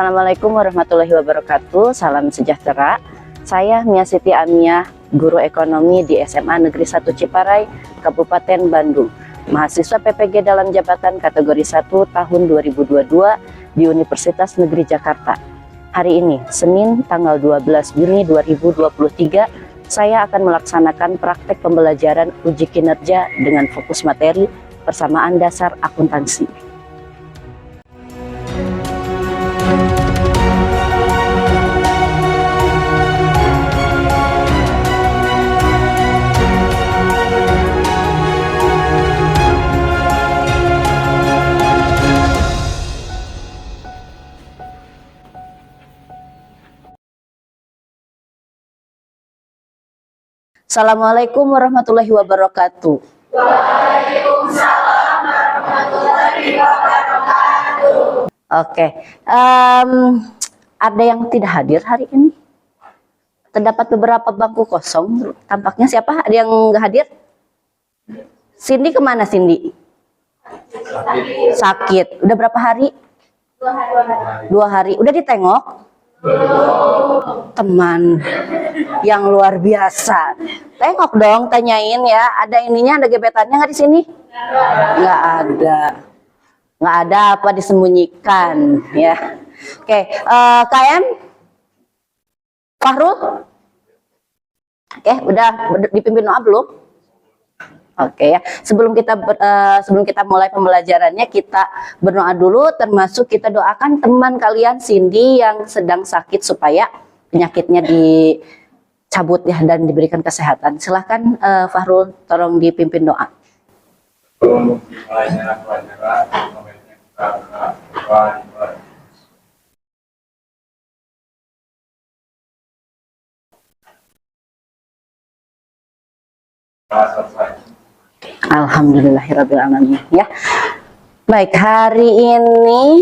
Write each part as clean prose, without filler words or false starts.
Assalamualaikum warahmatullahi wabarakatuh. Salam sejahtera. Saya Mia Siti Amiah, guru ekonomi di SMA Negeri 1 Ciparai, Kabupaten Bandung. Mahasiswa PPG dalam jabatan kategori 1 tahun 2022 di Universitas Negeri Jakarta. Hari ini, Senin tanggal 12 Juni 2023, saya akan melaksanakan praktek pembelajaran uji kinerja dengan fokus materi persamaan dasar akuntansi. Assalamualaikum warahmatullahi wabarakatuh. Waalaikumsalam warahmatullahi wabarakatuh. Oke, ada yang tidak hadir hari ini? Terdapat beberapa bangku kosong. Tampaknya siapa? Ada yang nggak hadir? Cindy kemana Cindy? Sakit. Udah berapa hari? 2 hari. Udah ditengok? Teman yang luar biasa. Tengok dong, tanyain ya. Ada ininya, ada gebetannya nggak di sini? Nggak ada. Nggak ada apa disembunyikan ya. Oke, KM Fahrul? Oke, udah dipimpin doa belum? Oke ya. Sebelum kita mulai pembelajarannya, kita berdoa dulu, termasuk kita doakan teman kalian Cindy yang sedang sakit supaya penyakitnya dicabut ya dan diberikan kesehatan. Silahkan Fahrul, tolong dipimpin doa. Alhamdulillahirrabbilalamin ya. Baik, hari ini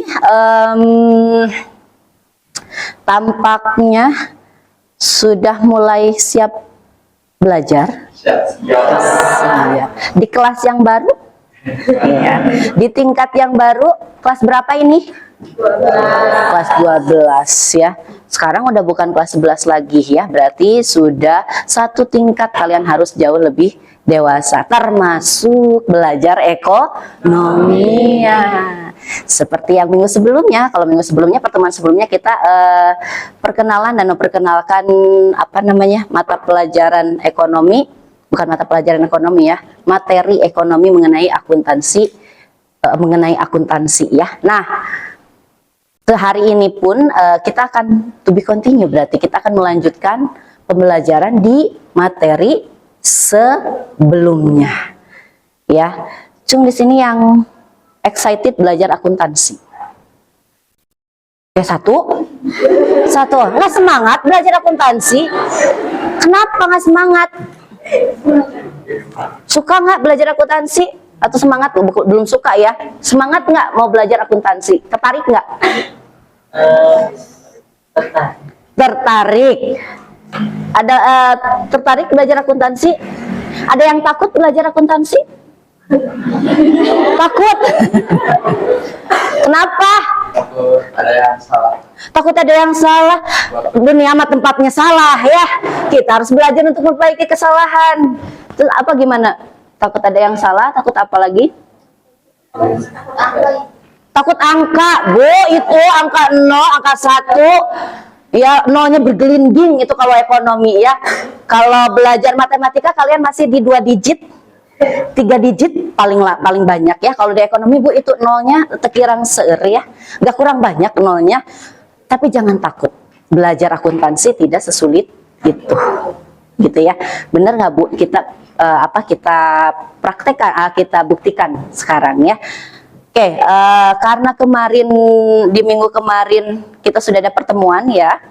tampaknya sudah mulai siap belajar. Ya. Di kelas yang baru ya. Di tingkat yang baru, kelas berapa ini? 12. Kelas 12 ya. Sekarang udah bukan kelas 11 lagi ya. Berarti sudah satu tingkat, kalian harus jauh lebih dewasa, termasuk belajar ekonomi ya. Seperti yang minggu sebelumnya. Kalau minggu sebelumnya, pertemuan sebelumnya kita perkenalan dan memperkenalkan mata pelajaran ekonomi, bukan mata pelajaran ekonomi ya, materi ekonomi mengenai akuntansi ya. Nah, hari ini pun kita akan to be continue, berarti kita akan melanjutkan pembelajaran di materi sebelumnya ya. Cung di sini yang excited belajar akuntansi ya? Satu nggak semangat belajar akuntansi? Kenapa nggak semangat? Suka nggak belajar akuntansi atau semangat? Belum suka ya. Semangat nggak mau belajar akuntansi? Tertarik nggak? Tertarik. Ada tertarik belajar akuntansi? Ada yang takut belajar akuntansi? Takut? Kenapa? Takut ada yang salah. Takut ada yang salah. Dunia amat tempatnya salah ya. Kita harus belajar untuk memperbaiki kesalahan. Terus apa gimana? Takut ada yang salah, takut apa lagi? Takut angka, Bu. Itu angka 0, angka 1. Ya, nolnya bergelinding itu kalau ekonomi ya. Kalau belajar matematika kalian masih di 2 digit, 3 digit paling banyak ya. Kalau di ekonomi Bu, itu nolnya tekirang seueur ya, nggak kurang banyak nolnya. Tapi jangan takut, belajar akuntansi tidak sesulit itu, gitu ya. Bener nggak Bu? Kita kita praktekkan, kita buktikan sekarang ya. Oke, karena kemarin di minggu kemarin kita sudah ada pertemuan ya.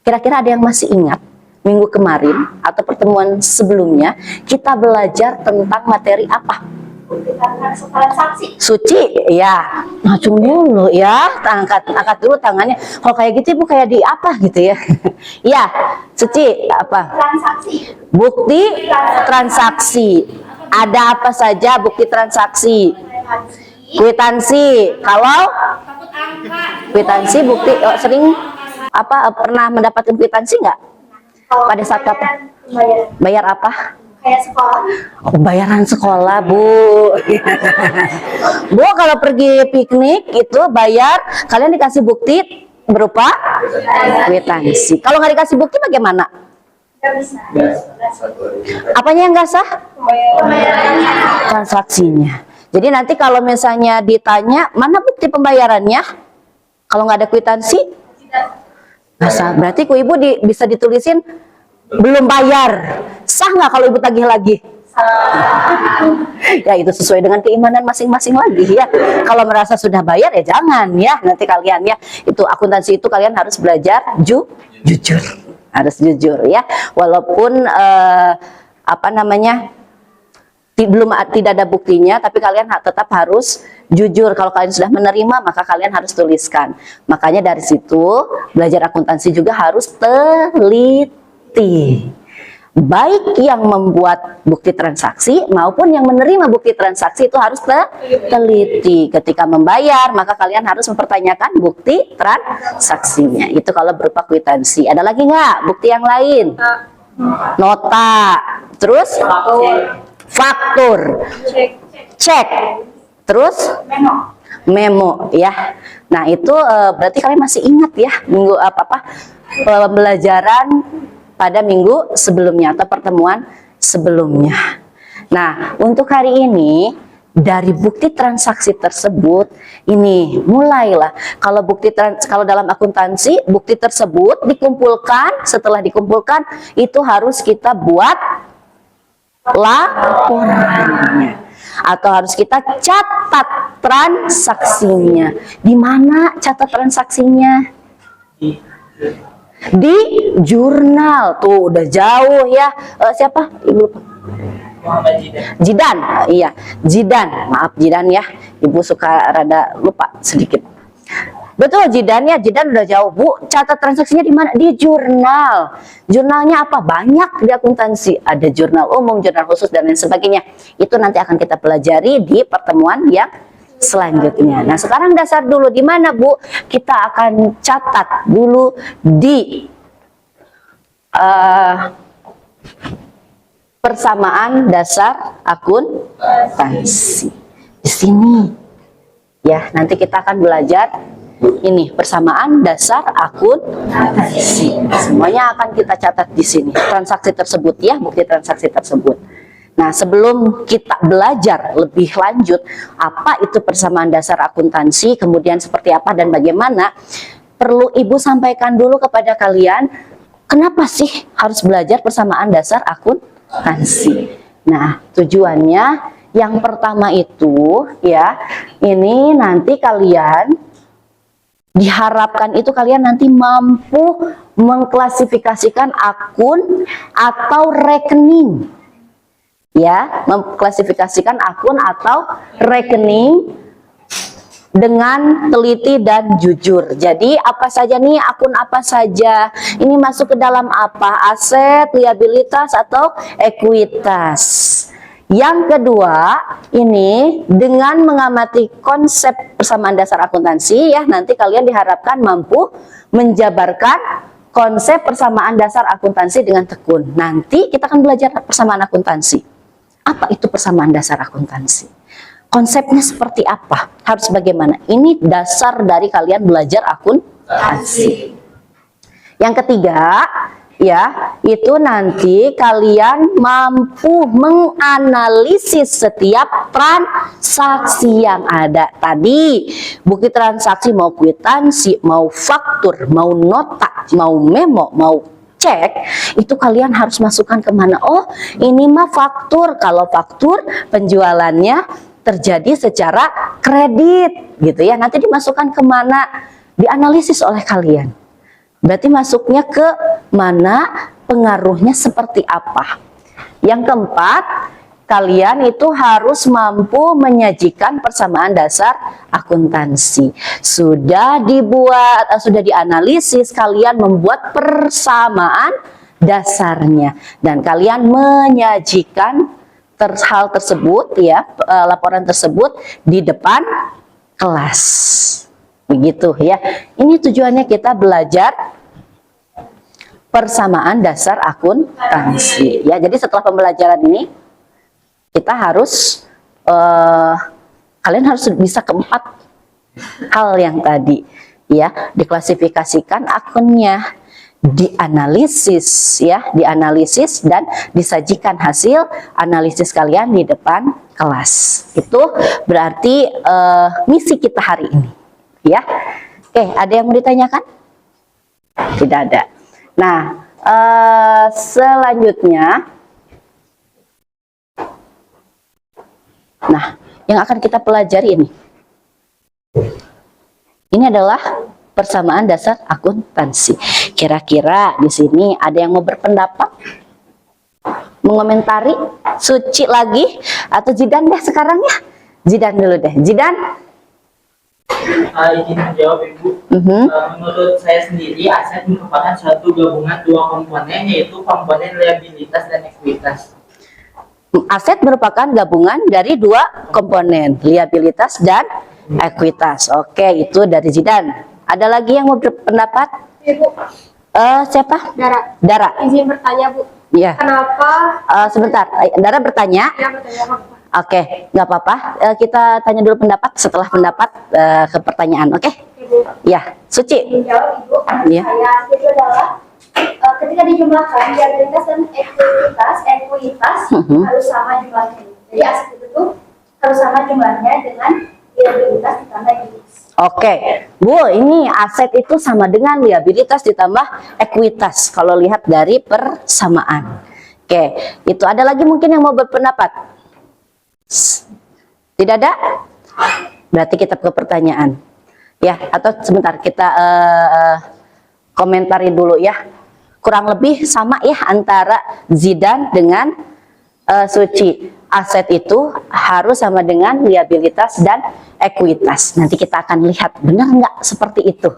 Kira-kira ada yang masih ingat minggu kemarin atau pertemuan sebelumnya kita belajar tentang materi apa? Transaksi. Suci ya. Ngacung dulu ya, angkat dulu tangannya. Kalau kayak gitu Bu, kayak di apa gitu ya? Ya, suci apa? Transaksi. Bukti transaksi. Ada apa saja bukti transaksi? Kwitansi. Kalau Takut angka. Kwitansi, bukti sering pernah mendapatkan kwitansi nggak? Pada saat kapan? Bayar apa? Kayak sekolah. Oh, bayaran sekolah, Bu. Bu, kalau pergi piknik itu bayar, kalian dikasih bukti berupa kwitansi. Kalau nggak dikasih bukti bagaimana? Nggak bisa. Apanya yang nggak sah? Pembayarannya. Transaksinya. Jadi nanti kalau misalnya ditanya mana bukti pembayarannya, kalau nggak ada kwitansi, nggak sah. Berarti ku ibu bisa ditulisin belum bayar. Sah nggak kalau ibu tagih lagi? Ya itu sesuai dengan keimanan masing-masing lagi ya. Kalau merasa sudah bayar ya jangan ya. Nanti kalian ya, itu akuntansi itu kalian harus belajar jujur. Harus jujur ya. Walaupun tidak ada buktinya, tapi kalian tetap harus jujur. Kalau kalian sudah menerima, maka kalian harus tuliskan. Makanya dari situ belajar akuntansi juga harus teliti. Baik yang membuat bukti transaksi maupun yang menerima bukti transaksi itu harus teliti. Ketika membayar, maka kalian harus mempertanyakan bukti transaksinya. Itu kalau berupa kwitansi. Ada lagi nggak bukti yang lain? Nota. Terus? Faktur. Cek. Terus? Memo ya. Nah, itu berarti kalian masih ingat ya minggu pembelajaran pada minggu sebelumnya atau pertemuan sebelumnya. Nah, untuk hari ini dari bukti transaksi tersebut ini mulailah kalau dalam akuntansi bukti tersebut dikumpulkan, setelah dikumpulkan itu harus kita buat laporannya atau harus kita catat transaksinya. Di mana catat transaksinya? Di jurnal. Tuh udah jauh ya. Siapa? Ibu Muhammad Jidan. Jidan. Iya, Jidan. Maaf Jidan ya. Ibu suka rada lupa sedikit. Betul Jidan ya. Jidan udah jauh. Bu, catat transaksinya di mana? Di jurnal. Jurnalnya apa? Banyak di akuntansi. Ada jurnal umum, jurnal khusus dan lain sebagainya. Itu nanti akan kita pelajari di pertemuan yang selanjutnya. Nah, sekarang dasar dulu di mana, Bu? Kita akan catat dulu di persamaan dasar akuntansi. Di sini. Ya, nanti kita akan belajar ini persamaan dasar akuntansi. Semuanya akan kita catat di sini. Transaksi tersebut ya, bukti transaksi tersebut. Nah, sebelum kita belajar lebih lanjut apa itu persamaan dasar akuntansi, kemudian seperti apa dan bagaimana, perlu Ibu sampaikan dulu kepada kalian, kenapa sih harus belajar persamaan dasar akuntansi? Nah, tujuannya yang pertama itu ya, ini nanti kalian diharapkan itu kalian nanti mampu mengklasifikasikan akun atau rekening. Ya, mengklasifikasikan akun atau rekening dengan teliti dan jujur. Jadi apa saja nih, akun apa saja, ini masuk ke dalam apa, aset, liabilitas atau ekuitas. Yang kedua, ini dengan mengamati konsep persamaan dasar akuntansi ya, nanti kalian diharapkan mampu menjabarkan konsep persamaan dasar akuntansi dengan tekun. Nanti kita akan belajar persamaan akuntansi. Apa itu persamaan dasar akuntansi? Konsepnya seperti apa? Harus bagaimana? Ini dasar dari kalian belajar akuntansi. Yang ketiga, ya, itu nanti kalian mampu menganalisis setiap transaksi yang ada. Tadi, bukti transaksi mau kwitansi, mau faktur, mau nota, mau memo, mau cek, itu kalian harus masukkan kemana? Oh, ini mah faktur. Kalau faktur penjualannya terjadi secara kredit gitu ya, nanti dimasukkan kemana? Dianalisis oleh kalian. Berarti masuknya ke mana, pengaruhnya seperti apa. Yang keempat, kalian itu harus mampu menyajikan persamaan dasar akuntansi. Sudah dibuat, sudah dianalisis, kalian membuat persamaan dasarnya dan kalian menyajikan hal tersebut ya, laporan tersebut di depan kelas. Begitu ya. Ini tujuannya kita belajar persamaan dasar akuntansi. Ya, jadi setelah pembelajaran ini kita harus kalian harus bisa keempat hal yang tadi ya, diklasifikasikan akunnya, dianalisis ya, dianalisis dan disajikan hasil analisis kalian di depan kelas. Itu berarti misi kita hari ini ya. Oke, ada yang mau ditanyakan? Tidak ada. Nah, selanjutnya, nah, yang akan kita pelajari ini adalah persamaan dasar akuntansi. Kira-kira di sini ada yang mau berpendapat, mengomentari? Suci lagi atau Zidan deh sekarang ya? Zidan dulu deh. Zidan? Izin menjawab Ibu. Menurut saya sendiri, aset merupakan suatu gabungan dua komponen, yaitu komponen liabilitas dan ekuitas. Aset merupakan gabungan dari dua komponen, liabilitas dan ekuitas. Oke, itu dari Zidan. Ada lagi yang mau berpendapat? Ibu, Siapa? Dara. Dara. Izin bertanya, Bu. Iya. Kenapa? Sebentar, Dara bertanya. Ya, bertanya apa? Oke, nggak apa-apa. Kita tanya dulu pendapat, setelah pendapat ke pertanyaan. Oke? Ibu, Ya, Suci. menjawab Ibu. Iya. Saya itu adalah ketika dijumlahkan liabilitas dan ekuitas harus sama jumlahnya. Jadi aset itu tuh harus sama jumlahnya dengan liabilitas ditambah ekuitas. Oke, Bu, ini aset itu sama dengan liabilitas ditambah ekuitas kalau lihat dari persamaan. Oke, itu ada lagi mungkin yang mau berpendapat? Tidak ada? Berarti kita ke pertanyaan. Ya, atau sebentar kita komentari dulu ya. Kurang lebih sama ya antara Zidan dengan Suci. Aset itu harus sama dengan liabilitas dan ekuitas. Nanti kita akan lihat benar nggak seperti itu,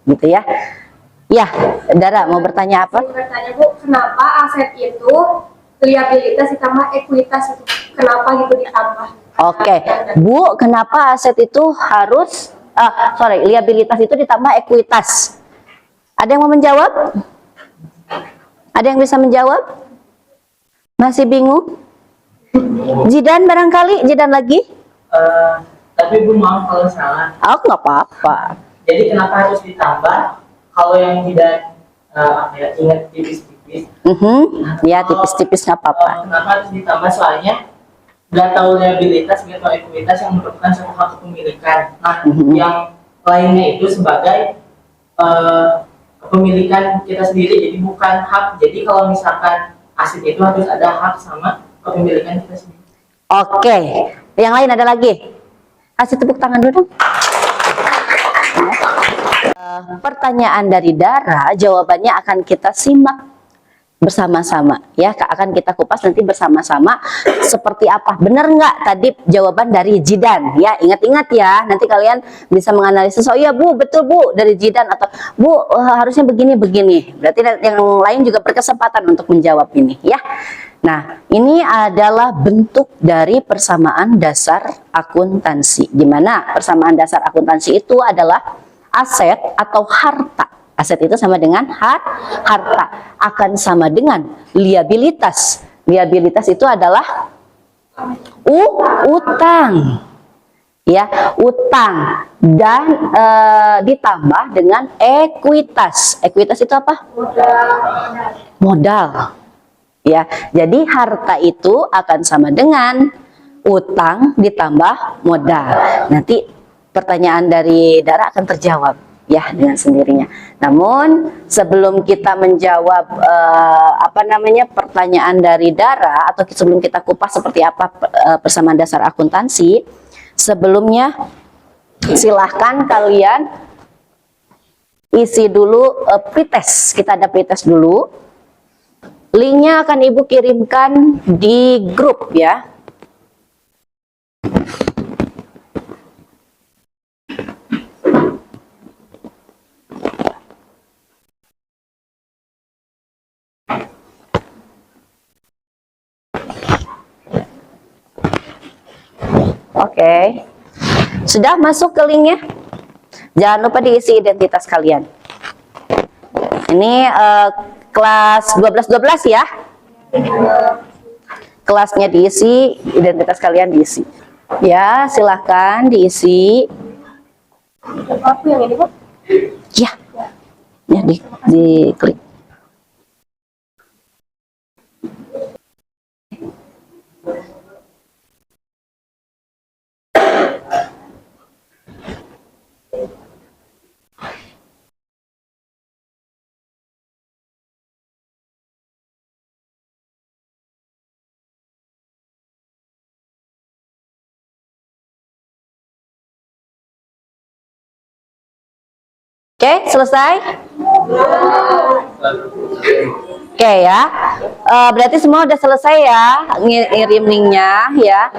gitu ya. Ya, Dara mau bertanya apa? Saya bertanya, Bu, kenapa aset itu liabilitas ditambah ekuitas itu? Kenapa gitu ditambah? Oke, Bu, kenapa aset itu harus liabilitas itu ditambah ekuitas? Ada yang mau menjawab? Ada yang bisa menjawab? Masih bingung? Zidan barangkali, Zidan lagi? Tapi Bu, maaf kalau salah. Oh, nggak apa-apa. Jadi kenapa harus ditambah? Kalau yang tidak ingat tipis-tipis. Ya, tipis-tipis nggak apa-apa. Kenapa harus ditambah? Soalnya nggak tahu liabilitas, nggak tahu ekuitas yang merupakan suatu hak kepemilikan. Nah, yang lainnya itu sebagai kepemilikan kita sendiri, jadi bukan hak. Jadi kalau misalkan aset itu harus ada hak sama kepemilikan kita sendiri. Oke, yang lain ada lagi? Kasih tepuk tangan dulu dong. Pertanyaan dari Dara, jawabannya akan kita simak bersama-sama ya, akan kita kupas nanti bersama-sama seperti apa. Benar nggak tadi jawaban dari Zidan ya? Ingat-ingat ya, nanti kalian bisa menganalisis. Oh iya Bu, betul Bu dari Zidan, atau Bu harusnya begini-begini. Berarti yang lain juga berkesempatan untuk menjawab ini ya. Nah, ini adalah bentuk dari persamaan dasar akuntansi, di mana persamaan dasar akuntansi itu adalah aset atau harta. Aset itu sama dengan harta, akan sama dengan liabilitas. Liabilitas itu adalah utang, ya, utang, dan ditambah dengan ekuitas. Ekuitas itu apa? Modal. Ya, jadi harta itu akan sama dengan utang ditambah modal. Nanti pertanyaan dari Dara akan terjawab ya dengan sendirinya. Namun sebelum kita menjawab pertanyaan dari Dara, atau sebelum kita kupas seperti apa persamaan dasar akuntansi, sebelumnya silahkan kalian isi dulu pretest. Kita ada pretest dulu. Linknya akan Ibu kirimkan di grup ya. Oke. Sudah masuk ke linknya? Jangan lupa diisi identitas kalian. Ini kelas 12 ya. Kelasnya diisi, identitas kalian diisi. Ya, silahkan diisi. Aku yang ini, Bu. Ya. Ya, di klik. Oke, selesai? Oke ya, berarti semua udah selesai ya ngirim linknya ya.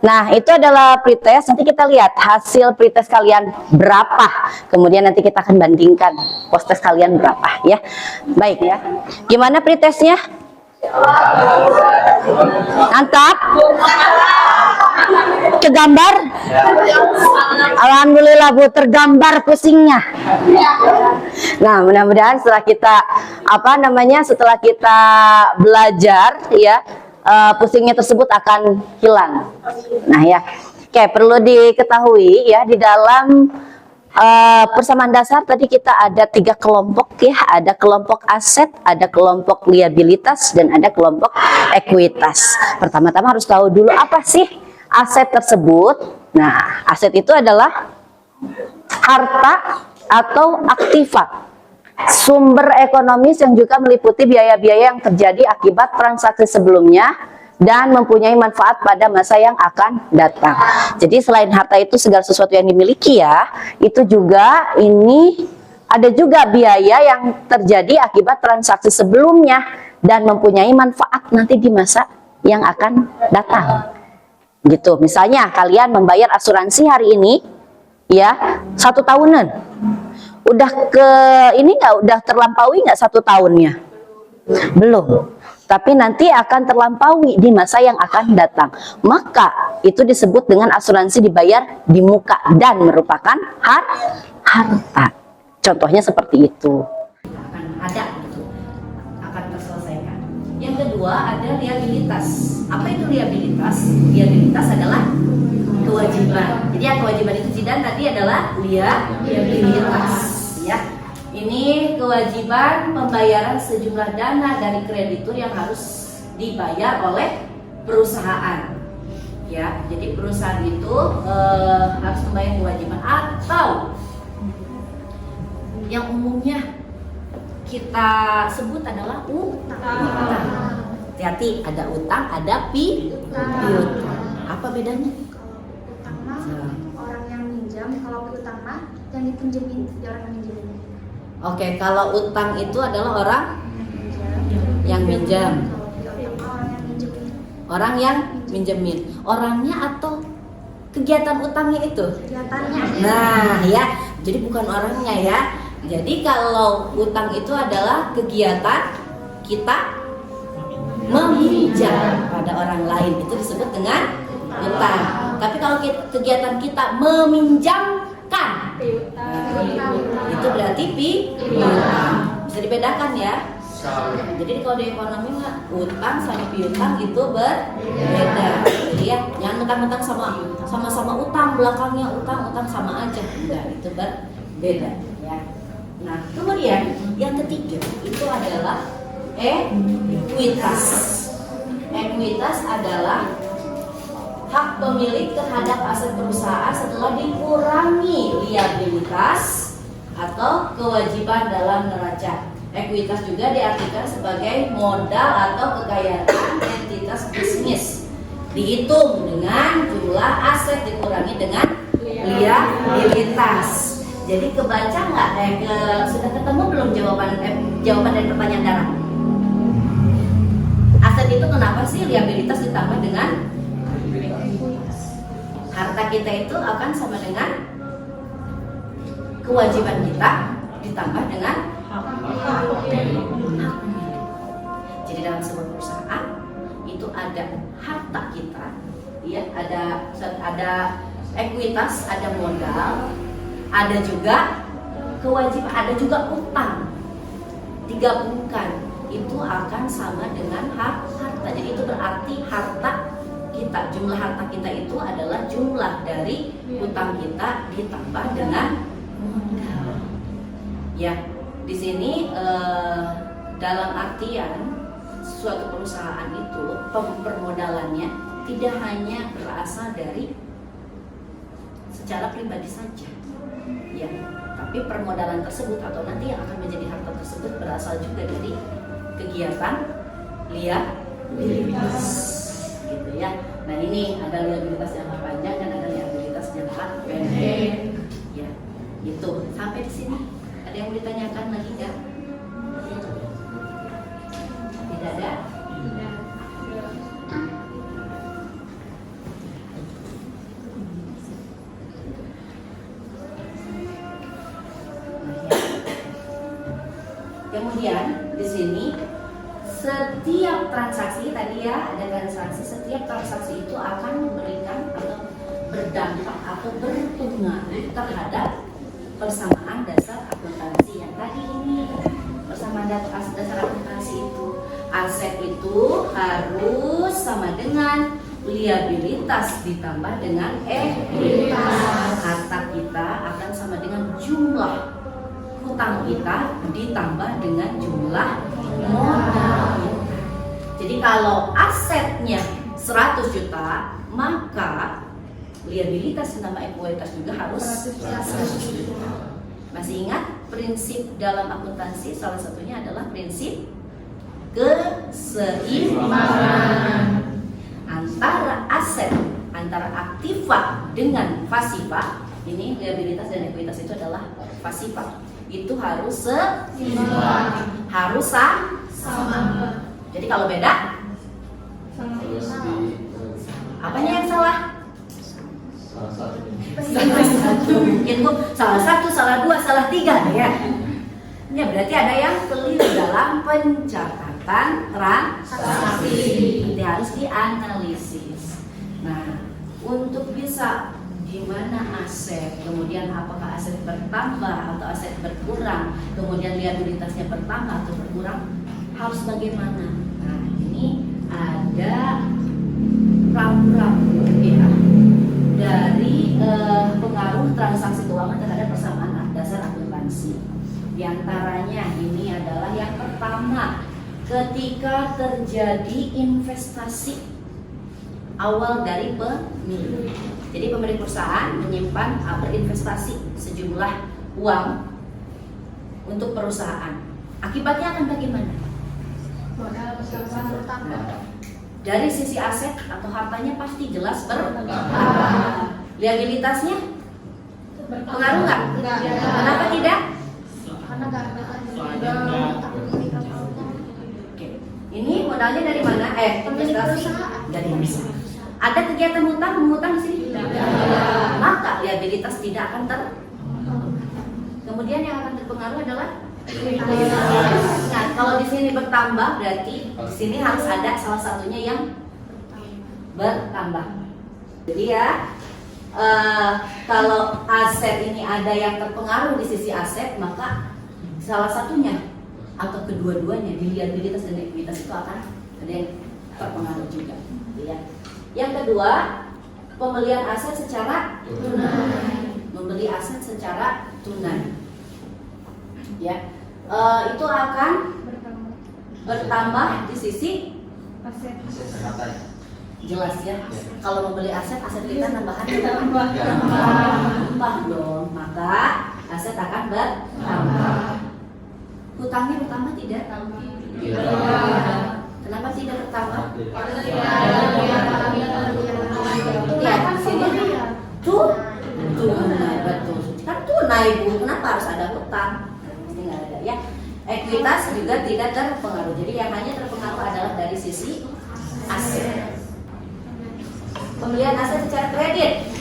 Nah, itu adalah pretest. Nanti kita lihat hasil pretest kalian berapa. Kemudian nanti kita akan bandingkan post-test kalian berapa ya. Baik ya. Gimana pretestnya? Mantap? Kegambar? Alhamdulillah Bu, tergambar pusingnya. Nah, mudah-mudahan setelah kita setelah kita belajar ya, pusingnya tersebut akan hilang. Nah ya, oke, perlu diketahui ya, di dalam persamaan dasar tadi kita ada 3 kelompok ya, ada kelompok aset, ada kelompok liabilitas, dan ada kelompok ekuitas. Pertama-tama harus tahu dulu apa sih aset tersebut. Nah, aset itu adalah harta atau aktiva, sumber ekonomis yang juga meliputi biaya-biaya yang terjadi akibat transaksi sebelumnya dan mempunyai manfaat pada masa yang akan datang. Jadi selain harta itu segala sesuatu yang dimiliki ya, itu juga ini ada juga biaya yang terjadi akibat transaksi sebelumnya dan mempunyai manfaat nanti di masa yang akan datang. Gitu. Misalnya kalian membayar asuransi hari ini ya 1 tahunan. Udah udah terlampaui nggak 1 tahunnya? Belum. Tapi nanti akan terlampaui di masa yang akan datang. Maka itu disebut dengan asuransi dibayar di muka dan merupakan harta. Contohnya seperti itu. Akan ada gitu. Akan terselesaikan. Yang kedua ada liabilitas. Apa itu liabilitas? Liabilitas adalah kewajiban. Jadi yang kewajiban itu Zidan tadi adalah liabilitas ya. Ini kewajiban pembayaran sejumlah dana dari kreditur yang harus dibayar oleh perusahaan. Ya, jadi perusahaan itu harus membayar kewajiban, atau yang umumnya kita sebut adalah utang. Hati-hati, ada utang, ada piutang. Apa bedanya? Utang mah orang yang minjam, kalau piutang mah yang dipinjemin, orang yang minjemin. Oke, kalau utang itu adalah orang yang minjam. Orang yang minjemin. Orangnya atau kegiatan utangnya itu? Kegiatannya. Nah, ya. Jadi bukan orangnya ya. Jadi kalau utang itu adalah kegiatan kita meminjam pada orang lain, itu disebut dengan utang. Tapi kalau kegiatan kita meminjamkan, itu berarti piutang. Bisa dibedakan ya. Jadi kalau di ekonomi mah utang sama piutang itu berbeda. Jadi ya jangan mentang-mentang sama-sama utang, belakangnya utang sama aja. Enggak, itu berbeda ya. Nah, kemudian yang ketiga itu adalah ekuitas. Ekuitas adalah hak pemilik terhadap aset perusahaan setelah dikurangi liabilitas atau kewajiban dalam neraca. Ekuitas juga diartikan sebagai modal atau kekayaan entitas bisnis, dihitung dengan jumlah aset dikurangi dengan liabilitas. Jadi kebaca nggak? Sudah ketemu belum jawaban dari pertanyaan Dara? Aset itu kenapa sih liabilitas ditambah dengan harta kita itu akan sama dengan kewajiban kita ditambah dengan jadi dalam sebuah perusahaan itu ada harta kita, ya, ada ekuitas, ada modal, ada juga kewajiban, ada juga utang. Digabungkan itu akan sama dengan harta. Jadi itu berarti harta kita, jumlah harta kita itu adalah jumlah dari utang kita ditambah dengan modal. Ya, di sini dalam artian suatu perusahaan itu permodalannya tidak hanya berasal dari secara pribadi saja, ya, tapi permodalan tersebut atau nanti yang akan menjadi harta tersebut berasal juga dari kegiatan liabilitas, gitu ya. Nah ini ada liabilitas jangka panjang dan ada liabilitas jangka pendek, ya, itu sampai di sini. Ada yang mau ditanyakan lagi nggak? Tidak ada? Kemudian di sini setiap transaksi tadi ya, ada transaksi, setiap transaksi itu akan memberikan atau berdampak atau berpengaruh terhadap persamaan dasar akuntansi yang tadi ini. Persamaan dasar akuntansi itu, aset itu harus sama dengan liabilitas ditambah dengan ekuitas. Harta kita akan sama dengan jumlah utang kita ditambah dengan jumlah modal. Jadi kalau asetnya 100 juta, maka liabilitas ditambah ekuitas juga harus 100 juta. Masih ingat prinsip dalam akuntansi? Salah satunya adalah prinsip keseimbangan antara aset, antara aktiva dengan pasifa. Ini liabilitas dan ekuitas itu adalah pasifa. Itu harus seimbang, harus sama. Jadi kalau beda, apanya yang salah? Salah satu. Mungkin tuh salah satu, salah dua, salah tiga ya. Ini berarti ada yang keliru dalam pencatatan transaksi. Ini harus dianalisis. Nah, untuk bisa di mana aset, kemudian apakah aset bertambah atau aset berkurang, kemudian liabilitasnya bertambah atau berkurang, harus bagaimana? Nah, ini ada rambu-rambu ya dari pengaruh transaksi keuangan terhadap persamaan dasar akuntansi. Di antaranya ini adalah yang pertama, ketika terjadi investasi awal dari pemilik. Jadi pemilik perusahaan menyimpan atau berinvestasi sejumlah uang untuk perusahaan. Akibatnya akan bagaimana? Modal bertambah. Dari sisi aset atau hartanya pasti jelas bertambah. Liabilitasnya pengaruh nggak? Kenapa tidak? Karena nggak ada Oke. Ini modalnya dari mana? Investasi dari perusahaan. Ada kegiatan mengutang di sini? Maka liabilitas tidak akan Kemudian yang akan terpengaruh adalah nah, kalau di sini bertambah berarti di sini harus ada salah satunya yang bertambah. Jadi ya kalau aset ini ada yang terpengaruh di sisi aset, maka salah satunya atau kedua-duanya di liabilitas dan ekuitas itu akan ada yang terpengaruh juga. Ya. Yang kedua, pembelian aset secara tunai. Membeli aset secara tunai. Ya. Itu akan bertambah di sisi jelas ya. Kalau membeli aset kita tambahan tambah dong, maka aset akan bertambah. Hutangnya bertambah tidak? Kenapa tidak bertambah? Ya, sini tunai, betul. Kan tunai Bu, kenapa harus ada hutang? Pasti nggak ada ya. Ekuitas juga tidak terpengaruh. Jadi yang hanya terpengaruh adalah dari sisi aset. Pembelian aset secara kredit,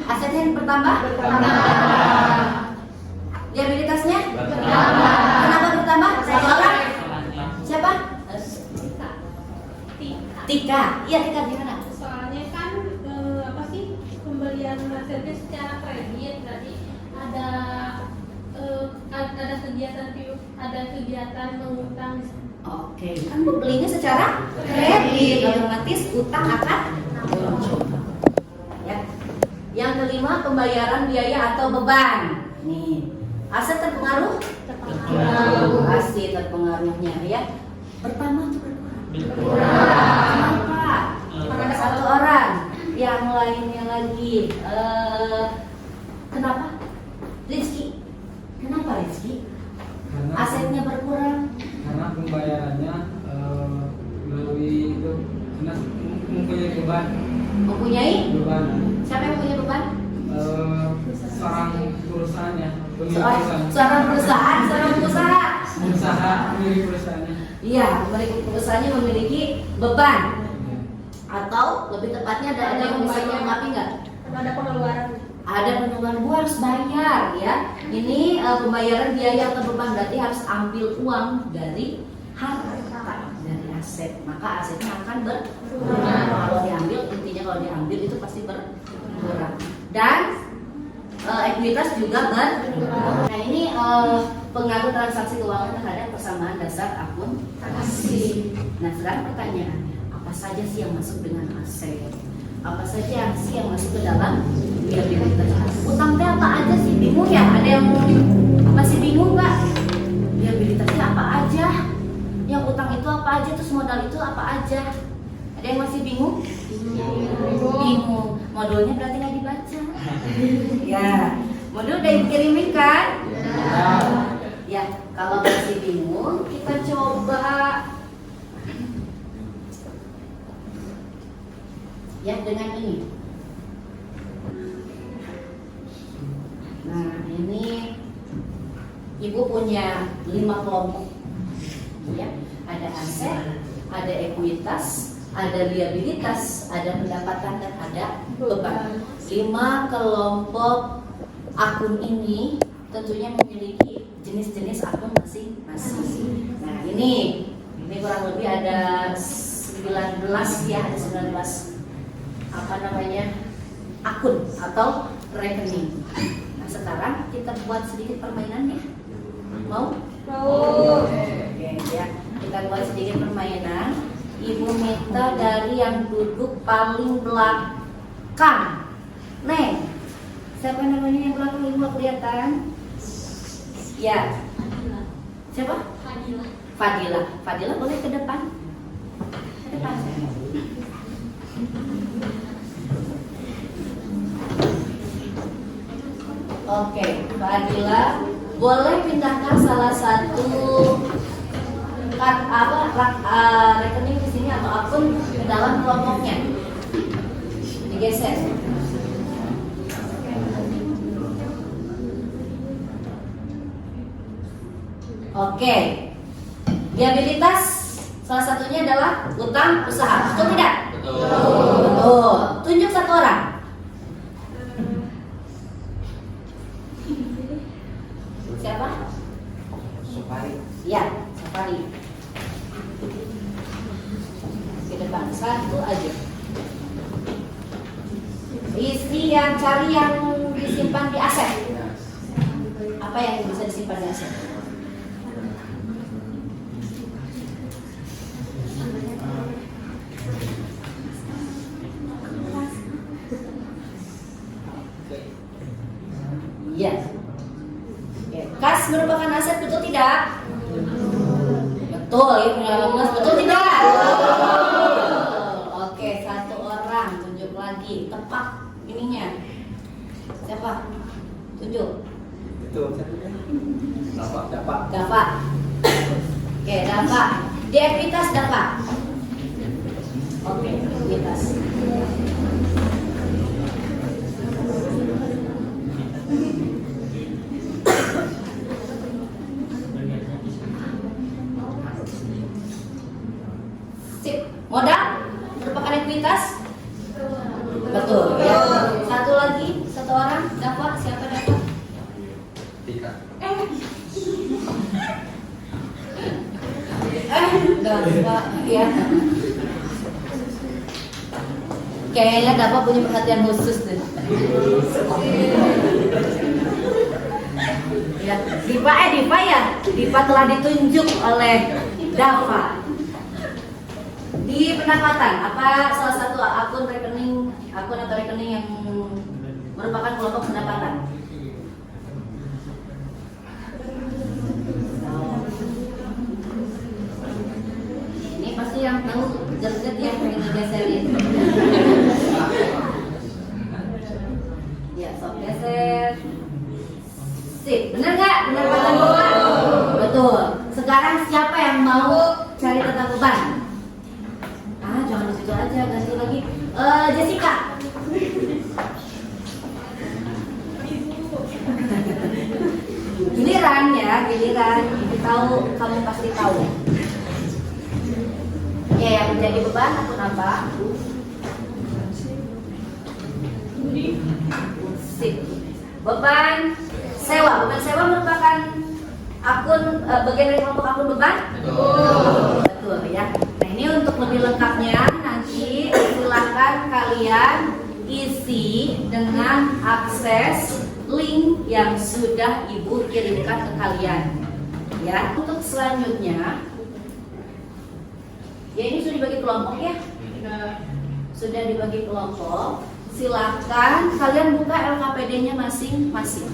asetnya yang bertambah? Liabilitasnya? Kenapa bertambah? Satu orang? Siapa? Tika. Iya, Tika gimana? Soalnya kan pembelian asetnya secara kredit, berarti ada kegiatan mengutang. Oke, kan Bu belinya secara kredit, otomatis utang akan ya. Yang kelima, pembayaran biaya atau beban. Nih, aset terpengaruh? Terpengaruh. Pasti terpengaruhnya ya. Pertama itu berkurang. Kenapa? Karena ada satu orang, yang lainnya lagi. Kenapa? Rizky. Kenapa Rizky? Karena Asetnya berkurang. karena pembayarannya melalui itu karena mempunyai beban Mempunyai? Siapa yang punya beban? seorang perusahaannya pemilik perusahaan Seorang perusahaan, usaha pemilik perusahaannya. Iya, perusahaannya memiliki beban. Atau lebih tepatnya ada yang bisa melengkapi nggak? Ada pengeluaran. Ada pengeluaran, gua harus bayar ya. Ini pembayaran biaya atau beban, berarti harus ambil uang dari harta, dari aset. Maka asetnya akan berkurang. Kalau diambil, intinya kalau diambil itu pasti berkurang. Dan ekuitas juga berkurang. Nah ini pengaruh transaksi keuangan terhadap persamaan dasar akuntansi. Nah sekarang pertanyaannya, apa saja sih yang masuk dengan aset? Apa saja sih yang masuk ke dalam liabilitas? Utang teh apa aja sih? Bingung ya? Ada yang masih bingung nggak? Liabilitasnya apa aja? Yang utang itu apa aja? Terus modal itu apa aja? Ada yang masih bingung? Bingung. Modulnya berarti nggak dibaca. Ya, modul udah dikirimin kan? Ya, kalau masih bingung, kita coba ya dengan ini. Nah ini ibu punya 5 kelompok ya. Ada aset, ada ekuitas, ada liabilitas, ada pendapatan dan ada beban. 5 kelompok akun ini tentunya memiliki jenis-jenis akun masing-masing. Nah ini kurang lebih ada 19 ya, ada 19 akun atau rekening. Nah sekarang kita buat sedikit permainannya. Mau? Oke ya, kita buat sedikit permainan. Ibu minta dari yang duduk paling belakang. Neng, siapa namanya yang belakang ibu kelihatan? Ya. Siapa? Fadila. Fadila boleh ke depan. Ke depan. Oke, Fadila boleh pindahkan salah satu rekening di sini atau akun ke dalam kelompoknya. Digeser. Oke. Liabilitas salah satunya adalah utang usaha. Betul tidak? Betul. Tunjuk satu orang. Siapa? Supari. Ya, Safari. Ke depan, satu aja. Istri yang cari yang disimpan di aset. Apa yang bisa disimpan di aset? Iya. Oke. Kas merupakan aset, betul tidak? Betul ya, punya 18, betul tidak? Oke, satu orang tunjuk lagi, tepat ininya. Siapa? Tunjuk. Itu dapat. Dava. Oke, Dava. Di ekuitas Dava. Oke, ekuitas. Sip. Modal merupakan ekuitas? Betul ya. Satu lagi, satu orang. Dava, siapa Dava? Tika. Dava, ya. Kayaknya Dava punya perhatian khusus deh. Ya, Diva ya. Diva telah ditunjuk oleh Dava. Di pendapatan, apa salah satu akun atau rekening yang merupakan kelompok pendapatan? Ini pasti yang tahu jelas yang pengen ngegeserin. Ya, sok geser. Sip, bener nggak? Bener kata beban? Betul. Sekarang siapa yang mau cari tata beban? Jangan di situ aja, ganti lagi. Jessica. Giliran ya, giliran. Ibu tahu, kamu pasti tahu. Ya, yang menjadi beban akun apa? Sip. Beban sewa. Beban sewa merupakan akun bagian dari kelompok akun beban? Betul ya. Nah, ini untuk lebih lengkapnya nanti silakan kalian isi dengan akses link yang sudah Ibu kirimkan ke kalian. Ya, untuk selanjutnya ya ini sudah dibagi kelompok ya. Sudah dibagi kelompok. Silakan kalian buka LKPD-nya masing-masing.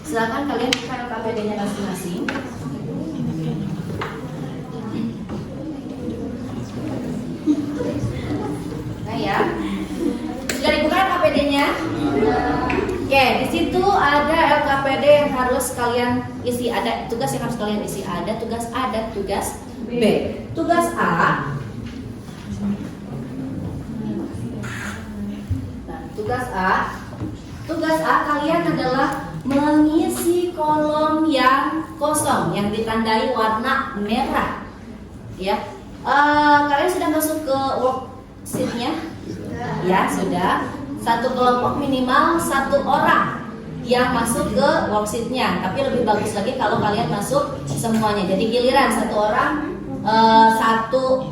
Silakan kalian buka LKPD-nya masing-masing. Nah ya, sudah dibuka LKPD-nya. Oke, di situ ada LKPD yang harus kalian isi. Ada tugas yang harus kalian isi. Ada tugas A dan tugas B. Tugas A. Nah, tugas A kalian adalah mengisi kolom yang kosong yang ditandai warna merah. Ya, kalian sudah masuk ke worksheet-nya? Ya, sudah. Satu kelompok minimal 1 orang yang masuk ke worksheet-nya. Tapi lebih bagus lagi kalau kalian masuk semuanya. Jadi giliran 1 orang satu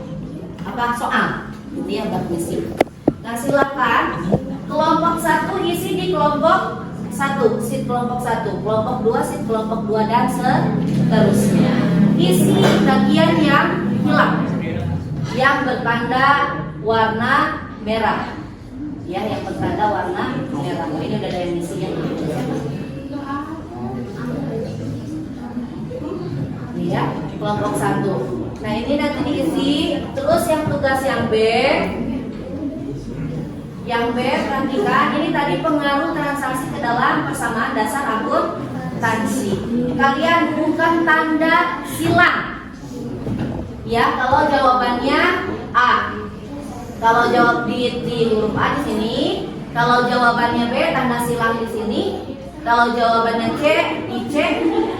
soal. Ini yang berisi. Nah, silakan kelompok 1 isi di kelompok 1, sheet kelompok 1, kelompok 2, sheet kelompok 2 dan seterusnya. Isi bagian yang hilang, yang bertanda warna merah. Ya, yang bertanda warna merah. Oh, ini udah ada yang isi ya. Ini ya, kelompok 1. Nah, ini nanti diisi. Terus yang tugas yang B. Yang B, perhatikan, ini tadi pengaruh transaksi ke dalam persamaan dasar akuntansi. Kalian bukan tanda silang. Ya, kalau jawabannya A. Kalau jawab di huruf A di sini, kalau jawabannya B tanda silang di sini, kalau jawabannya C di C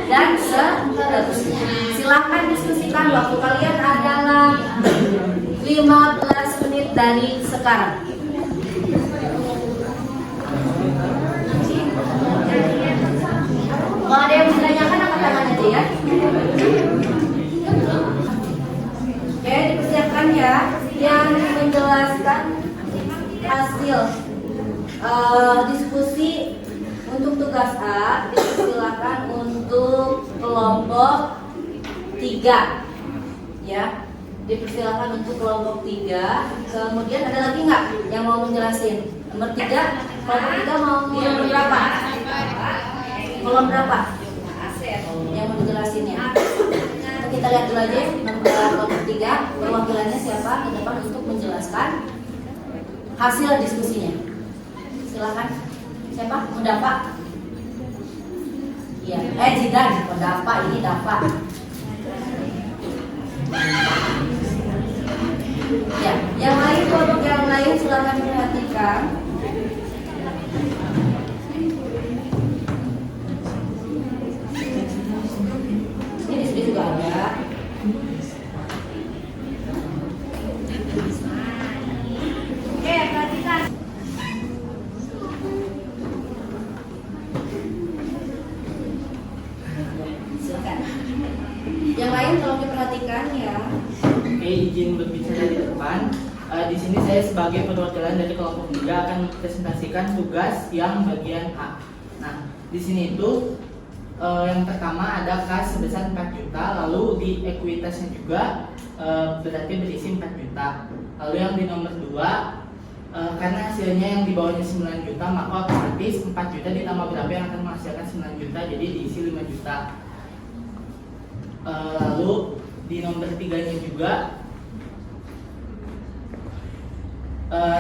dan seterusnya. Silahkan diskusikan, waktu kalian adalah 15 menit dari sekarang. Kalau ada yang menanyakan angkat tangan aja ya. Oke, dipersiapkan ya yang menjelaskan hasil diskusi untuk tugas A. Dipersilakan untuk kelompok 3 ya. Dipersilakan untuk kelompok 3. Kemudian ada lagi nggak yang mau menjelasin? Nomor 3, kelompok 3 mau nomor berapa? Kolom berapa? Yang mau dijelasinnya. Kita lihat dulu aja nomor kelompok 3, perwakilannya siapa ke depan untuk menjelaskan hasil diskusinya. Silakan. Siapa? Mudapa. Iya, Jidan, Mudapa, ini Dapa. Ya, yang lain kelompok yang lain silakan perhatikan. Ini di sini juga ada. Oke, perhatikan. Silakan. Yang lain tolong diperhatikan ya. Oke, izin berbicara di depan. Di sini saya sebagai perwakilan dari kelompok 3 akan mempresentasikan tugas yang bagian A. Nah, di sini itu yang pertama ada kas sebesar 4 juta, lalu di ekuitasnya juga berarti berisi 4 juta. Lalu yang di nomor 2 karena hasilnya yang di bawahnya 9 juta, maka otomatis 4 juta ditambah berapa yang akan menghasilkan 9 juta, jadi diisi 5 juta. Lalu di nomor 3-nya juga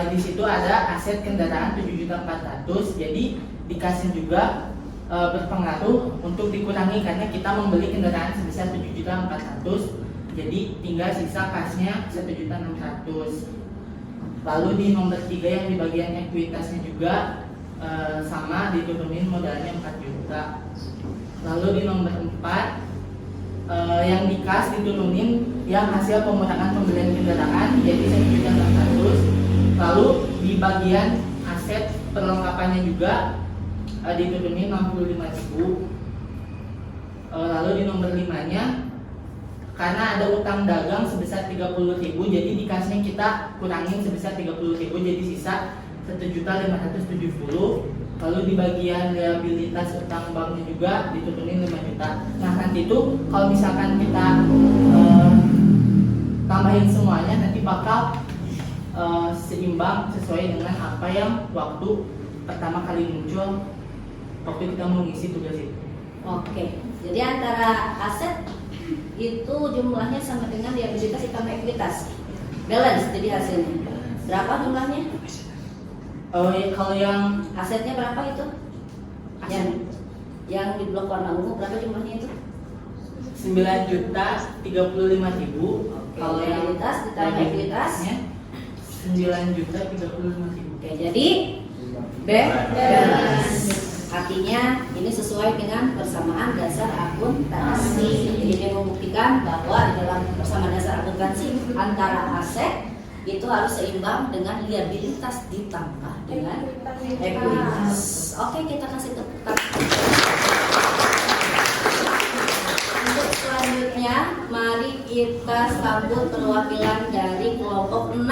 di situ ada aset kendaraan 7.400.000, jadi dikasih juga berpengaruh untuk dikurangi karena kita membeli kendaraan sebesar 7.400.000, jadi tinggal sisa kasnya 1.600.000. Lalu di nomor 3 yang di bagian ekuitasnya juga sama, diturunin modalnya 4 juta. Lalu di nomor 4 yang dikas diturunin yang hasil pengurangan pembelian kendaraan jadi 1.600.000. Lalu di bagian aset perlengkapannya juga diturunin 65.000. Lalu di nomor 5-nya karena ada utang dagang sebesar 30.000, jadi dikasnya kita kurangin sebesar 30.000, jadi sisa 1.570.000. Lalu di bagian liabilitas utang banknya juga diturunin 5 juta. Nah nanti itu kalau misalkan kita tambahin semuanya nanti bakal seimbang sesuai dengan apa yang waktu pertama kali muncul waktu kita mengisi tugas itu. Oke, jadi antara aset itu jumlahnya sama dengan liabilitas ditambah ekuitas, balance jadi hasilnya. Berapa jumlahnya? Kalau yang Asetnya berapa itu? Yang di blok warna ungu berapa jumlahnya itu? 9.035.000. Kalau yang liabilitas ditambah ekuitasnya 9.035.000. Oke, jadi balance. Artinya ini sesuai dengan persamaan dasar akuntansi. Jadi dia membuktikan bahwa di dalam persamaan dasar akuntansi antara aset itu harus seimbang dengan liabilitas ditambah dengan ekuitas. Oke, kita kasih tepuk tangan. Untuk selanjutnya, mari kita sambut perwakilan dari kelompok 6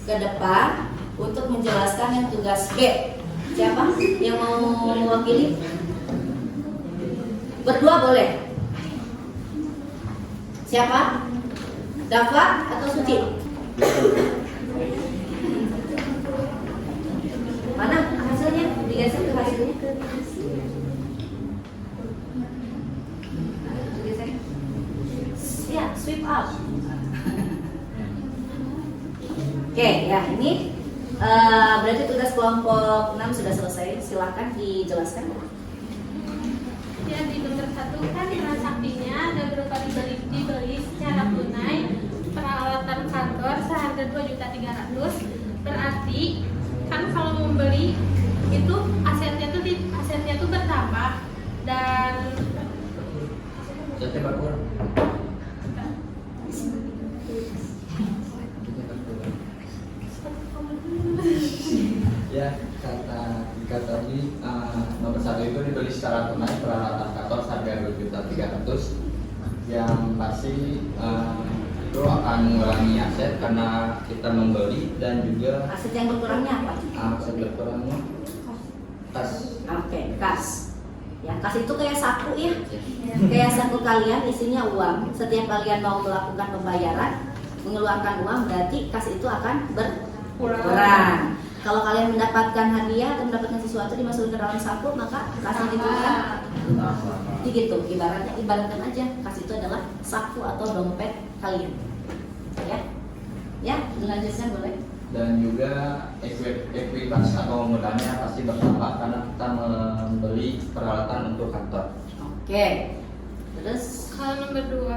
ke depan untuk menjelaskan yang tugas B. Siapa yang mau mewakili? Berdua boleh. Siapa? Dafa atau Suci? Mana hasilnya? Digeser ke hasilnya. Digeser. Ya, sweep up. Oke, ya ini berarti tugas kelompok 6 sudah selesai. Silakan dijelaskan. Ya, di nomor 1 kan transaksinya ada berupa dibeli secara tunai peralatan kantor seharga 2.300.000. Berarti kan kalau membeli itu asetnya tuh bertambah dan Jadi berkurang. Ya, kata tadi nomor 1 itu dibeli secara tunai peralatan kantor harga 2.300.000, yang pasti itu akan mengurangi aset karena kita membeli, dan juga Aset yang berkurangnya apa? aset berkurangnya kas. Oke, kas. Ya, kas itu kayak saku ya. Kayak saku kalian isinya uang. Setiap kalian mau melakukan pembayaran, mengeluarkan uang, berarti kas itu akan berkurang. Kalau kalian mendapatkan hadiah atau mendapatkan sesuatu dimasukkan ke dalam saku, maka kasnya diturunkan. Jadi gitu, ibaratkan aja kas itu adalah saku atau dompet kalian. Ya, dilanjutkan boleh. Dan juga ekuitas atau modalnya pasti bertambah karena kita membeli peralatan untuk kantor. Oke. Terus kalau nomor 2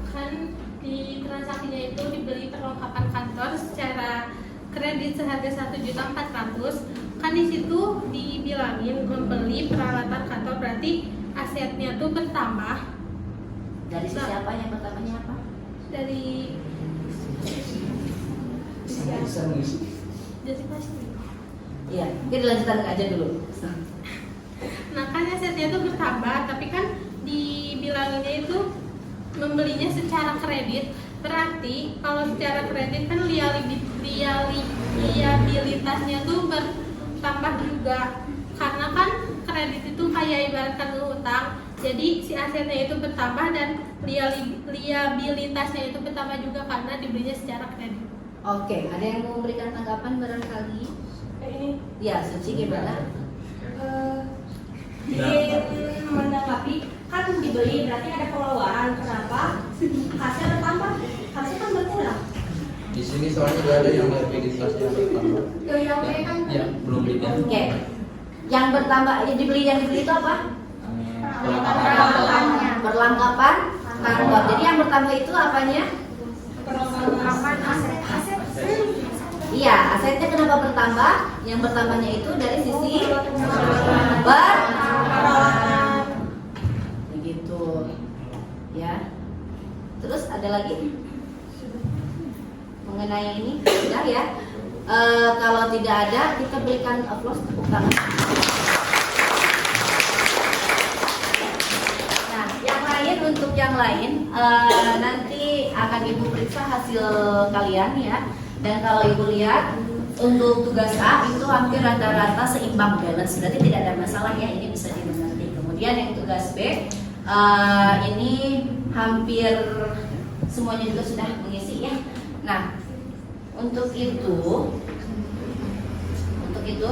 kan di transaksinya itu dibeli perlengkapan kantor secara kredit seharga 1.400.000. Kan di situ dibilangin membeli peralatan kantor, berarti asetnya tuh bertambah. dari siapa yang pertamanya apa? Dari jadi pasti. Iya, kita dilanjutkan aja dulu. Nah kan asetnya itu bertambah, tapi kan dibilanginnya itu membelinya secara kredit. Berarti kalau secara kredit kan liabilitasnya tuh bertambah juga, karena kan kredit itu kayak ibarat kartu utang. Jadi si asetnya itu bertambah dan liabilitasnya itu bertambah juga karena dibelinya secara kredit. Oke, ada yang mau memberikan tanggapan barangkali? Ini Ya, Suci gimana? izin menanggapi, kan dibeli berarti ada pengeluaran, kenapa kasnya bertambah, kasnya kan berkurang. Di sini soalnya juga ada yang liabilitasnya bertambah. Yang B kan Ya, belum lihat. Oke. Yang bertambah yang dibeli itu apa? Perlengkapan kantor. Jadi yang bertambah itu apanya? perlengkapan aset. Iya, asetnya kenapa bertambah? Yang bertambahnya itu dari sisi peralatan. Begitu. Ya. Terus ada lagi? Mengenai ini sudah ya. Kalau tidak ada, kita berikan applause tepuk tangan. Nah, yang lain untuk yang lain nanti akan Ibu periksa hasil kalian ya. Dan kalau Ibu lihat untuk tugas A itu hampir rata-rata seimbang balance, berarti tidak ada masalah ya, ini bisa dimengerti. Kemudian yang tugas B ini hampir semuanya juga sudah mengisi ya. Nah, untuk itu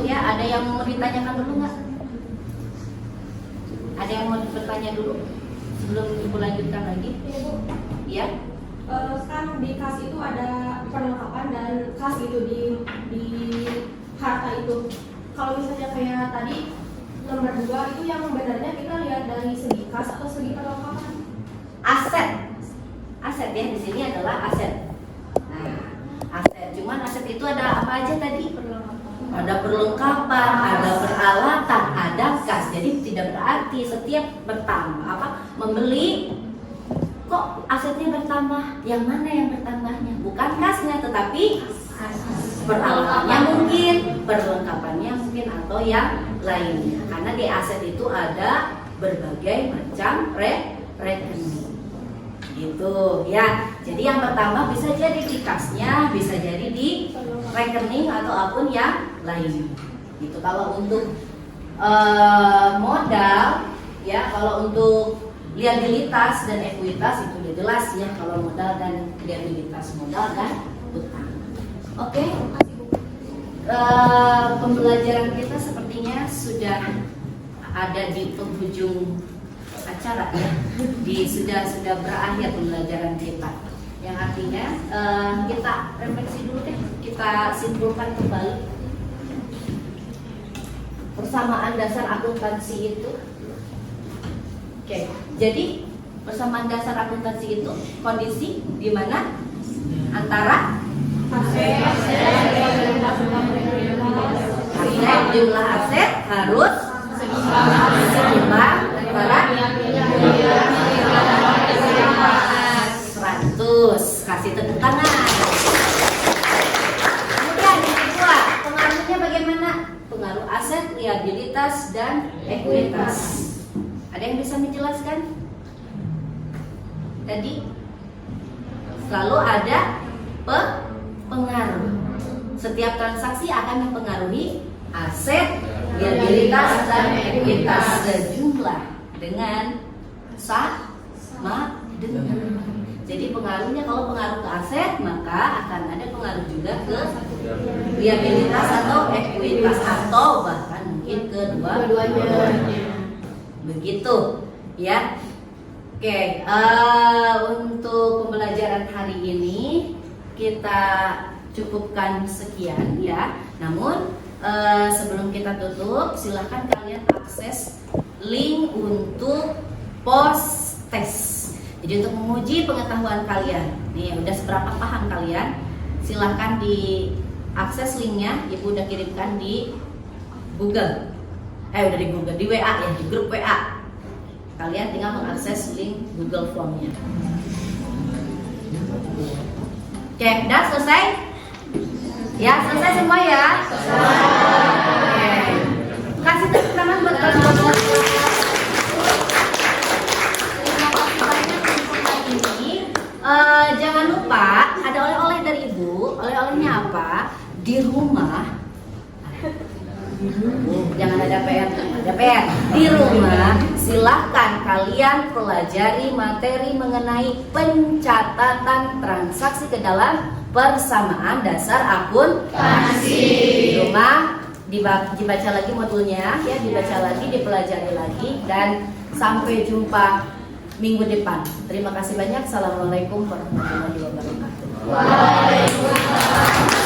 ya, ada yang mau ditanyakan dulu nggak? Ada yang mau bertanya dulu sebelum Ibu lanjutkan lagi? Ya. Kan di kas itu ada perlengkapan dan kas itu di harta itu. Kalau misalnya kayak tadi nomor 2 itu yang benarnya kita lihat dari segi kas atau segi perlengkapan? Aset ya, di sini adalah aset. Nah, aset. Cuman aset itu ada apa aja tadi? Ada perlengkapan, ada peralatan, ada kas. Jadi tidak berarti setiap membeli kok asetnya bertambah. Yang mana yang bertambahnya? Bukan kasnya, tetapi peralatannya mungkin, perlengkapannya mungkin, atau yang lainnya. Karena di aset itu ada berbagai macam rekening. Gitu ya. Jadi yang pertama bisa jadi di kasnya, bisa jadi di rekening atau apapun yang lain. Gitu. Kalau untuk modal ya, kalau untuk liabilitas dan ekuitas itu udah jelas ya, kalau modal dan liabilitas, modal dan utang. Oke. Pembelajaran kita sepertinya sudah ada di penghujung acara ya. Sudah berakhir pembelajaran kita. Yang artinya kita refleksi dulu deh, kita simpulkan kembali persamaan dasar akuntansi itu. Oke, jadi persamaan dasar akuntansi itu kondisi di mana antara jumlah aset harus seimbang antara 100. Kasih tepuk tangan. Kemudian yang kedua, pengaruhnya bagaimana? Pengaruh aset, liabilitas, dan ekuitas. Ada yang bisa menjelaskan? Tadi selalu ada pengaruh. Setiap transaksi akan mempengaruhi aset, liabilitas, dan ekuitas sejumlah dengan sama dengan. Jadi pengaruhnya, kalau pengaruh ke aset maka akan ada pengaruh juga ke liabilitas atau ekuitas, atau bahkan mungkin kedua-duanya. Begitu ya. Oke, untuk pembelajaran hari ini kita cukupkan sekian ya. Namun sebelum kita tutup, silahkan kalian akses link untuk post test. Jadi untuk menguji pengetahuan kalian, nih udah seberapa paham kalian, silahkan diakses linknya. Ibu udah kirimkan di Google, udah di Google, di WA ya, di grup WA. Kalian tinggal mengakses link Google Form-nya. Oke, udah selesai? Ya, selesai semua ya? Oke. Kasih tepuk tangan buat kalian. Jangan lupa ada oleh-oleh dari Ibu. Oleh-olehnya apa? Di rumah Jangan ada PR, ada PR. Di rumah silahkan kalian pelajari materi mengenai pencatatan transaksi ke dalam persamaan dasar akuntansi. Di rumah dibaca lagi modulnya, ya, dibaca lagi, dipelajari lagi, dan sampai jumpa minggu depan. Terima kasih banyak. Assalamualaikum warahmatullahi wabarakatuh. Waalaikumsalam.